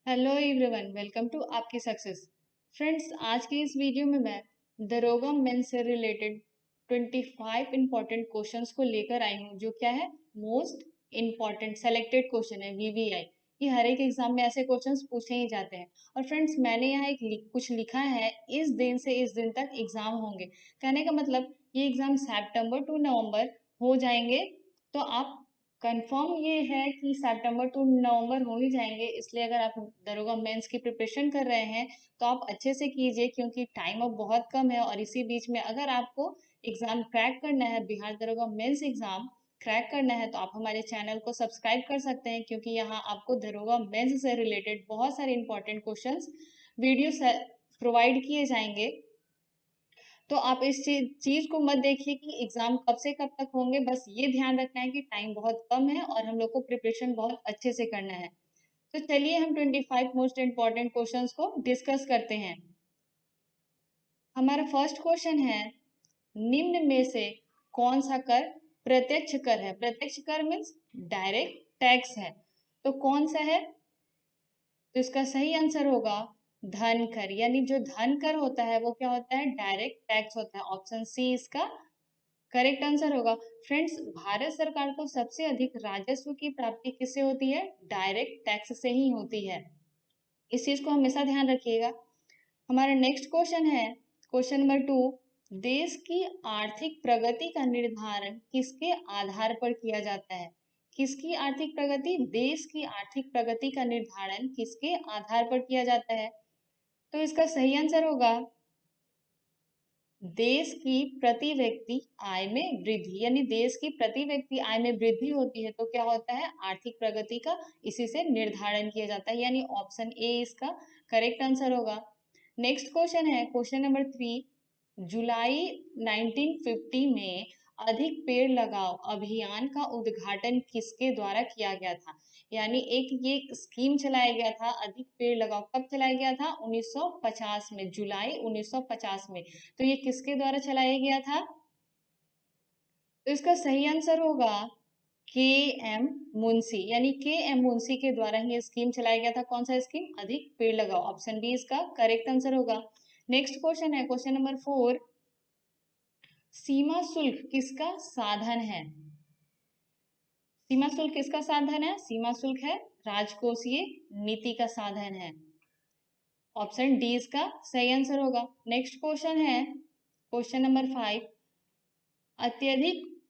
Hello everyone, welcome to आपकी success. Friends, आज की इस वीडियो में मैं दरोगा मेंस से रिलेटेड 25 इंपॉर्टेंट क्वेश्चंस को लेकर आई हूँ, जो क्या है मोस्ट इंपॉर्टेंट सेलेक्टेड क्वेश्चन है वीवीआई। ये हर एक एग्जाम में ऐसे क्वेश्चंस पूछे ही जाते हैं। और फ्रेंड्स, मैंने यहाँ कुछ लिखा है, इस दिन से इस दिन तक एग्जाम होंगे। कहने का मतलब ये एग्जाम सितंबर टू नवंबर हो जाएंगे। तो आप कंफर्म ये है कि सितंबर टू नवंबर हो ही जाएंगे। इसलिए अगर आप दरोगा मेंस की प्रिपरेशन कर रहे हैं तो आप अच्छे से कीजिए, क्योंकि टाइम अब बहुत कम है। और इसी बीच में अगर आपको एग्जाम क्रैक करना है, बिहार दरोगा मेंस एग्जाम क्रैक करना है, तो आप हमारे चैनल को सब्सक्राइब कर सकते हैं, क्योंकि यहाँ आपको दरोगा मेंस से रिलेटेड बहुत सारे इंपॉर्टेंट क्वेश्चन वीडियो प्रोवाइड किए जाएंगे। तो आप इस चीज को मत देखिए कि एग्जाम कब से कब तक होंगे, बस ये ध्यान रखना है कि टाइम बहुत कम है और हम लोग को प्रिपरेशन बहुत अच्छे से करना है। तो चलिए हम 25 मोस्ट इंपॉर्टेंट क्वेश्चंस को डिस्कस करते हैं। हमारा फर्स्ट क्वेश्चन है, निम्न में से कौन सा कर प्रत्यक्ष कर है? प्रत्यक्ष कर मीन्स डायरेक्ट टैक्स है। तो कौन सा है? तो इसका सही आंसर होगा धन कर। यानी जो धन कर होता है वो क्या होता है? डायरेक्ट टैक्स होता है। ऑप्शन सी इसका करेक्ट आंसर होगा। फ्रेंड्स, भारत सरकार को सबसे अधिक राजस्व की प्राप्ति किससे होती है? डायरेक्ट टैक्स से ही होती है। इस चीज को हमेशा ध्यान रखिएगा। हमारा नेक्स्ट क्वेश्चन है, क्वेश्चन नंबर 2। देश की आर्थिक प्रगति का निर्धारण किसके आधार पर किया जाता है? किसकी आर्थिक प्रगति? देश की आर्थिक प्रगति का निर्धारण किसके आधार पर किया जाता है? तो इसका सही आंसर होगा देश की प्रति व्यक्ति आय में वृद्धि। यानी देश की प्रति व्यक्ति आय में वृद्धि होती है तो क्या होता है? आर्थिक प्रगति का इसी से निर्धारण किया जाता है। यानी ऑप्शन ए इसका करेक्ट आंसर होगा। नेक्स्ट क्वेश्चन है, क्वेश्चन नंबर 3। जुलाई 1950 में अधिक पेड़ लगाओ अभियान का उद्घाटन किसके द्वारा किया गया था? यानी एक ये स्कीम चलाया गया था, अधिक पेड़ लगाओ। कब चलाया गया था? 1950 में, जुलाई 1950 में। तो ये किसके द्वारा चलाया गया था? तो इसका सही आंसर होगा के एम मुंशी। यानी के एम मुंशी के द्वारा ही ये स्कीम चलाया गया था। कौन सा स्कीम? अधिक पेड़ लगाओ। ऑप्शन बी इसका करेक्ट आंसर होगा। नेक्स्ट क्वेश्चन है, क्वेश्चन नंबर 4। सीमा शुल्क किसका साधन है? सीमा शुल्क किसका साधन है? सीमा शुल्क है राजकोषीय नीति का साधन है। ऑप्शन डी इसका सही आंसर होगा। नेक्स्ट क्वेश्चन है, क्वेश्चन नंबर 5। अत्यधिक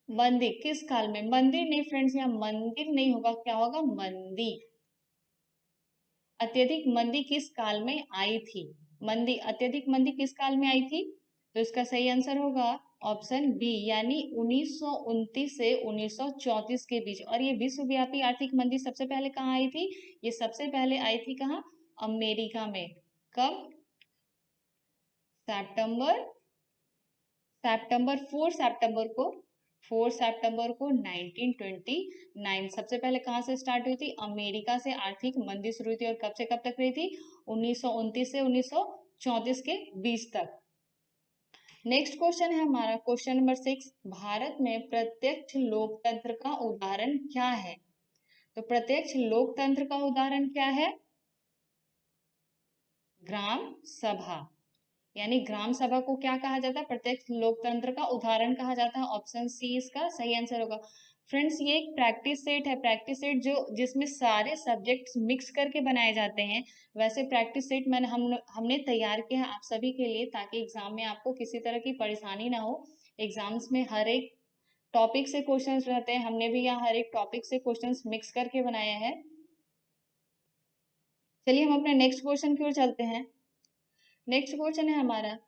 मंदी किस काल में? मंदिर नहीं फ्रेंड्स, यहाँ मंदिर नहीं होगा, क्या होगा? मंदी। अत्यधिक मंदी किस काल में आई थी? मंदी, अत्यधिक मंदी किस काल में आई थी? तो इसका सही आंसर होगा ऑप्शन बी, यानी 1929 से 1934 के बीच। और ये विश्वव्यापी आर्थिक मंदी सबसे पहले कहाँ आई थी? ये सबसे पहले आई थी कहाँ? अमेरिका में। कब? सितंबर सितंबर 4 सितंबर को 4 सितंबर को 1929 सबसे पहले कहाँ से स्टार्ट हुई थी? अमेरिका से आर्थिक मंदी शुरू हुई थी। और कब से कब तक रही थी? 1929 से 1934 के बीच तक। नेक्स्ट क्वेश्चन है हमारा, क्वेश्चन नंबर 6। भारत में प्रत्यक्ष लोकतंत्र का उदाहरण क्या है? तो प्रत्यक्ष लोकतंत्र का उदाहरण क्या है? ग्राम सभा। यानी ग्राम सभा को क्या कहा जाता है? प्रत्यक्ष लोकतंत्र का उदाहरण कहा जाता है। ऑप्शन सी इसका सही आंसर होगा। फ्रेंड्स, ये एक प्रैक्टिस सेट है, प्रैक्टिस सेट जो जिसमें सारे सब्जेक्ट्स मिक्स करके बनाए जाते हैं। वैसे प्रैक्टिस सेट हमने तैयार किया है आप सभी के लिए, ताकि एग्जाम में आपको किसी तरह की परेशानी ना हो। एग्जाम्स में हर एक टॉपिक से क्वेश्चंस रहते हैं, हमने भी यहाँ हर एक टॉपिक से क्वेश्चंस मिक्स करके बनाया है। चलिए हम अपने नेक्स्ट क्वेश्चन की ओर चलते हैं। नेक्स्ट क्वेश्चन है हमारा,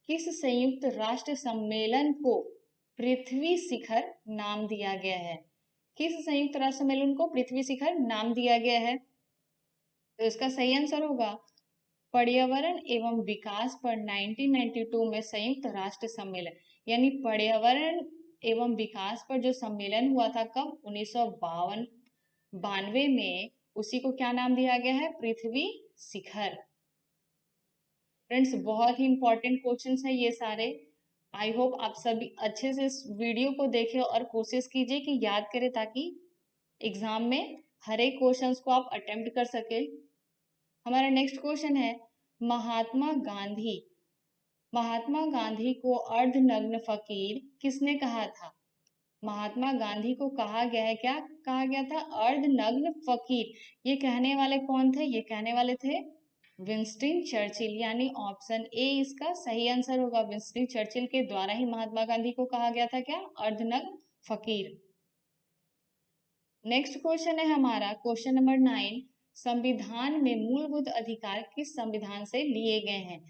किस संयुक्त राष्ट्र सम्मेलन को पृथ्वी शिखर नाम दिया गया है? किस संयुक्त राष्ट्र सम्मेलन को पृथ्वी शिखर नाम दिया गया है? तो इसका सही आंसर होगा पर्यावरण एवं विकास पर 1992 में संयुक्त राष्ट्र सम्मेलन। यानी पर्यावरण एवं विकास पर जो सम्मेलन हुआ था, कब? 1992 में। उसी को क्या नाम दिया गया है? पृथ्वी शिखर। फ्रेंड्स, बहुत ही इंपॉर्टेंट क्वेश्चंस है ये सारे। आई होप आप सभी अच्छे से इस वीडियो को देखें और कोशिश कीजिए कि याद करें, ताकि एग्जाम में हर एक क्वेश्चंस को आप अटेम्प्ट कर सके। हमारा नेक्स्ट क्वेश्चन है, महात्मा गांधी महात्मा गांधी को अर्धनग्न फकीर किसने कहा था? महात्मा गांधी को कहा गया है, क्या कहा गया था? अर्धनग्न फकीर। ये कहने वाले कौन थे? ये कहने वाले थे विंस्टन चर्चिल, यानी ऑप्शन ए इसका सही आंसर होगा। विंस्टन चर्चिल के द्वारा ही महात्मा गांधी को कहा गया था क्या? अर्धनग्न फकीर। नेक्स्ट क्वेश्चन है हमारा क्वेश्चन नंबर 9, संविधान में मूलभूत अधिकार किस संविधान से लिए गए हैं?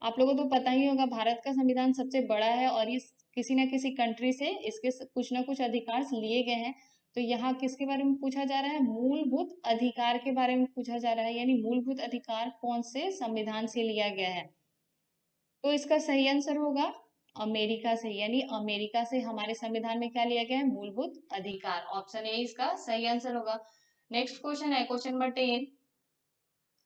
आप लोगों को तो पता ही होगा, भारत का संविधान सबसे बड़ा है और इस किसी न किसी कंट्री से इसके कुछ ना कुछ अधिकार लिए गए हैं। तो यहाँ किसके बारे में पूछा जा रहा है? मूलभूत अधिकार के बारे में पूछा जा रहा है, यानी मूलभूत अधिकार कौन से संविधान से लिया गया है? तो इसका सही आंसर होगा अमेरिका से, यानी अमेरिका से हमारे संविधान में क्या लिया गया है? मूलभूत अधिकार। ऑप्शन ए इसका सही आंसर होगा। नेक्स्ट क्वेश्चन है क्वेश्चन नंबर 10,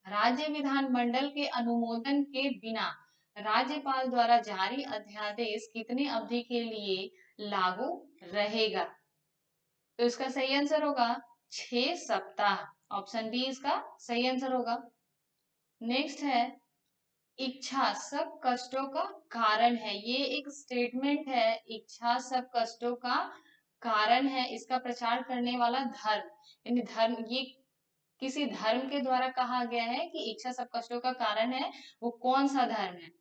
राज्य विधानमंडल के अनुमोदन के बिना राज्यपाल द्वारा जारी अध्यादेश कितनी अवधि के लिए लागू रहेगा? तो इसका सही आंसर होगा 6 सप्ताह। ऑप्शन बी इसका सही आंसर होगा। नेक्स्ट है, इच्छा सब कष्टों का कारण है। ये एक स्टेटमेंट है, इच्छा सब कष्टों का कारण है, इसका प्रचार करने वाला धर्म, यानी धर्म, ये किसी धर्म के द्वारा कहा गया है कि इच्छा सब कष्टों का कारण है। वो कौन सा धर्म है?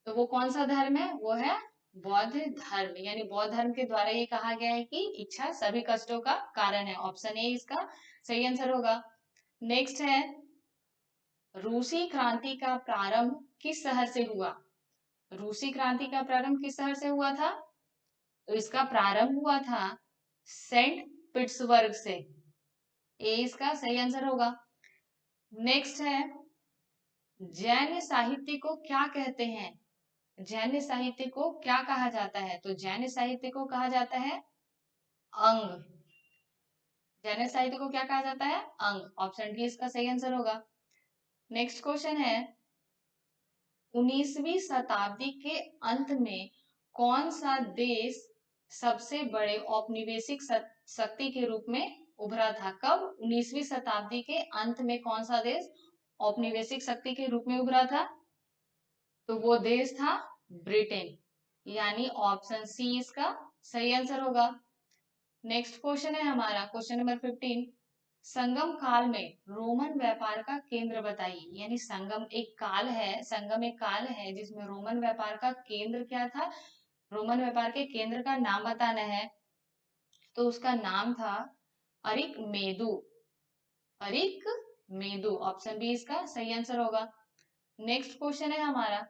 तो वो कौन सा धर्म है? वो है बौद्ध धर्म, यानी बौद्ध धर्म के द्वारा ये कहा गया है कि इच्छा सभी कष्टों का कारण है। ऑप्शन ए इसका सही आंसर होगा। नेक्स्ट है, रूसी क्रांति का प्रारंभ किस शहर से हुआ? रूसी क्रांति का प्रारंभ किस शहर से हुआ था? तो इसका प्रारंभ हुआ था सेंट पीटर्सबर्ग से। ए इसका सही आंसर होगा। नेक्स्ट है, जैन साहित्य को क्या कहते हैं? जैन साहित्य को क्या कहा जाता है? तो जैन साहित्य को कहा जाता है अंग। जैन साहित्य को क्या कहा जाता है? अंग। ऑप्शन डी इसका सही आंसर होगा। नेक्स्ट क्वेश्चन है, 19वीं शताब्दी के अंत में कौन सा देश सबसे बड़े औपनिवेशिक शक्ति के रूप में उभरा था? कब? 19वीं शताब्दी के अंत में कौन सा देश औपनिवेशिक शक्ति के रूप में उभरा था? तो वो देश था ब्रिटेन, यानी ऑप्शन सी इसका सही आंसर होगा। नेक्स्ट क्वेश्चन है हमारा क्वेश्चन नंबर 15, संगम काल में रोमन व्यापार का केंद्र बताइए। यानी संगम एक काल है, संगम एक काल है जिसमें रोमन व्यापार का केंद्र क्या था? रोमन व्यापार के केंद्र का नाम बताना है। तो उसका नाम था अरिक मेदु। अरिक मेदु। ऑप्शन बी इसका सही आंसर होगा। नेक्स्ट क्वेश्चन है हमारा,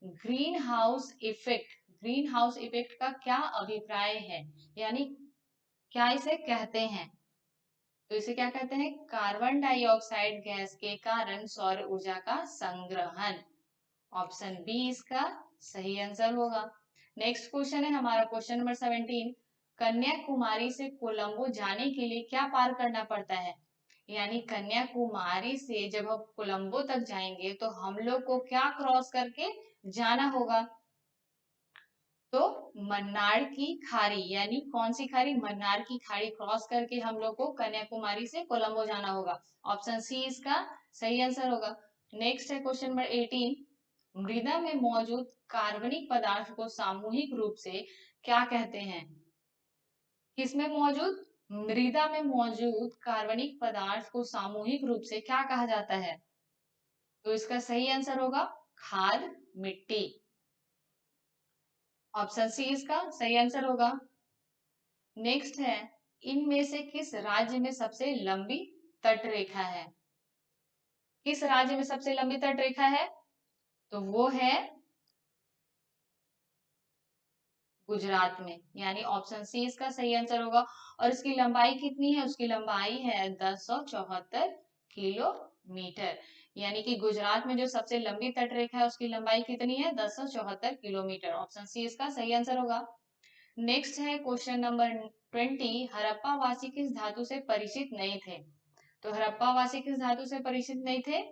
green house effect. Green house effect का क्या अभिप्राय है, यानी क्या इसे कहते हैं? तो इसे क्या कहते हैं? कार्बन डाइऑक्साइड गैस के कारण सौर ऊर्जा का संग्रहण। ऑप्शन बी इसका सही आंसर होगा। नेक्स्ट क्वेश्चन है हमारा क्वेश्चन नंबर 17, कन्याकुमारी से कोलंबो जाने के लिए क्या पार करना पड़ता है? यानी कन्याकुमारी से जब हम कोलंबो तक जाएंगे तो हम लोग को क्या क्रॉस करके जाना होगा? तो मन्नार की खाड़ी, यानी कौन सी खाड़ी? मन्नार की खाड़ी क्रॉस करके हम लोग को कन्याकुमारी से कोलंबो जाना होगा। ऑप्शन सी इसका सही आंसर होगा। नेक्स्ट है क्वेश्चन नंबर 18, मृदा में मौजूद कार्बनिक पदार्थ को सामूहिक रूप से क्या कहते हैं? किसमें मौजूद? मृदा में मौजूद कार्बनिक पदार्थ को सामूहिक रूप से क्या कहा जाता है? तो इसका सही आंसर होगा खाद, मिट्टी। ऑप्शन सी इसका सही आंसर होगा। नेक्स्ट है, इनमें से किस राज्य में सबसे लंबी तट रेखा है? किस राज्य में सबसे लंबी तट रेखा है? तो वो है गुजरात में, यानी ऑप्शन सी इसका सही आंसर होगा। और इसकी लंबाई कितनी है? उसकी लंबाई है 1074 किलोमीटर, यानी कि गुजरात में जो सबसे लंबी तट रेखा है उसकी लंबाई कितनी है? 1074 किलोमीटर। ऑप्शन सी इसका सही आंसर होगा। नेक्स्ट है क्वेश्चन नंबर 20, हड़प्पा वासी किस धातु से परिचित नहीं थे? तो हड़प्पा वासी किस धातु से परिचित नहीं थे?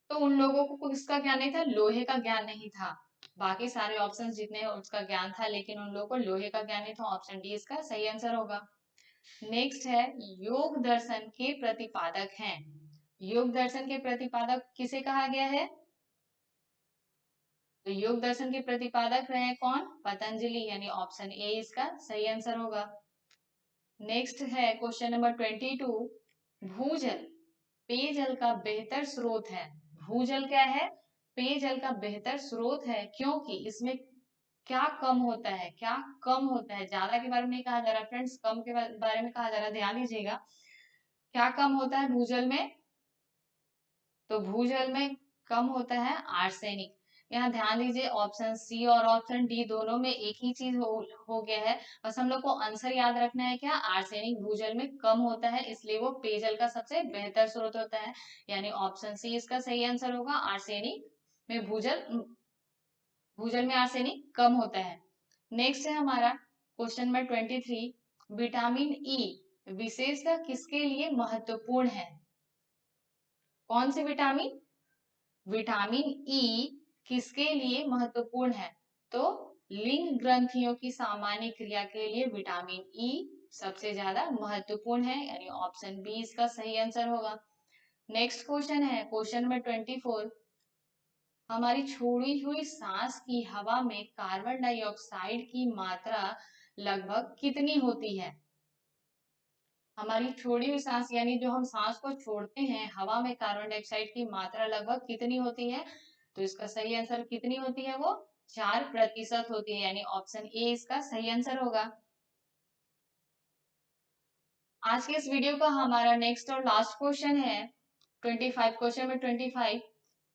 तो उन लोगों को किसका ज्ञान नहीं था? लोहे का ज्ञान नहीं था। बाकी सारे ऑप्शन जितने उसका ज्ञान था, लेकिन उन लोगों को लोहे का ज्ञान नहीं था। ऑप्शन डी इसका सही आंसर होगा। नेक्स्ट है, योग दर्शन के प्रतिपादक हैं। योग दर्शन के प्रतिपादक किसे कहा गया है? तो योग दर्शन के प्रतिपादक रहे कौन? पतंजलि, यानी ऑप्शन ए इसका सही आंसर होगा। नेक्स्ट है क्वेश्चन नंबर 22। भूजल पेयजल का बेहतर स्रोत है। भूजल क्या है? पेयजल का बेहतर स्रोत है, क्योंकि इसमें क्या कम होता है? क्या कम होता है? ज्यादा के बारे में नहीं कहा जा रहा फ्रेंड्स, कम के बारे में कहा जा रहा है, ध्यान दीजिएगा। क्या कम होता है भूजल में? तो भूजल में कम होता है आर्सेनिक। यहाँ ध्यान दीजिए, ऑप्शन सी और ऑप्शन डी दोनों में एक ही चीज हो गया है। बस हम लोग को आंसर याद रखना है, क्या? आर्सेनिक भूजल में कम होता है, इसलिए वो पेयजल का सबसे बेहतर स्रोत होता है। यानी ऑप्शन सी इसका सही आंसर होगा। आर्सेनिक में भूजल में आर्सेनिक कम होता है। नेक्स्ट है हमारा क्वेश्चन नंबर 23। विटामिन ई विशेषतः किसके लिए महत्वपूर्ण है? कौन से विटामिन? विटामिन ई किसके लिए महत्वपूर्ण है? तो लिंग ग्रंथियों की सामान्य क्रिया के लिए विटामिन ई सबसे ज्यादा महत्वपूर्ण है, यानी ऑप्शन बी इसका सही आंसर होगा। नेक्स्ट क्वेश्चन है क्वेश्चन नंबर 24। हमारी छोड़ी हुई सांस की हवा में कार्बन डाइऑक्साइड की मात्रा लगभग कितनी होती है? हमारी छोड़ी हुई सांस यानी जो हम सांस को छोड़ते हैं, हवा में कार्बन डाइऑक्साइड की मात्रा लगभग कितनी होती है? तो इसका सही आंसर कितनी होती है? वो 4% होती है, यानी ऑप्शन ए इसका सही आंसर होगा। आज के इस वीडियो का हमारा नेक्स्ट और लास्ट क्वेश्चन है 25, क्वेश्चन में 25।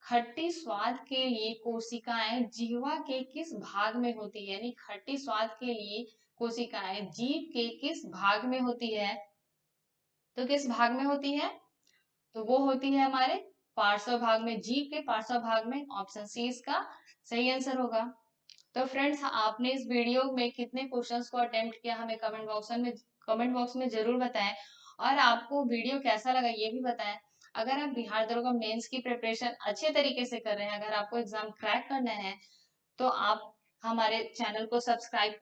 खट्टी स्वाद के लिए कोशिकाएं जीवा के किस भाग में होती है? यानी खट्टी स्वाद के लिए कोशिकाएं जीभ के किस भाग में होती है? तो किस भाग में होती है? तो वो होती है हमारे पार्श्व भाग में, जीभ के पार्श्व भाग में। ऑप्शन सी इसका सही आंसर होगा। तो फ्रेंड्स, आपने इस वीडियो में कितने क्वेश्चंस को अटेम्प्ट किया हमें कमेंट बॉक्स में जरूर बताएं। और आपको वीडियो कैसा लगा ये भी बताएं। अगर आप बिहार दरोगा मेंस की प्रिपरेशन अच्छे तरीके से कर रहे हैं, अगर आपको एग्जाम क्रैक करना है, तो आप हमारे चैनल को सब्सक्राइब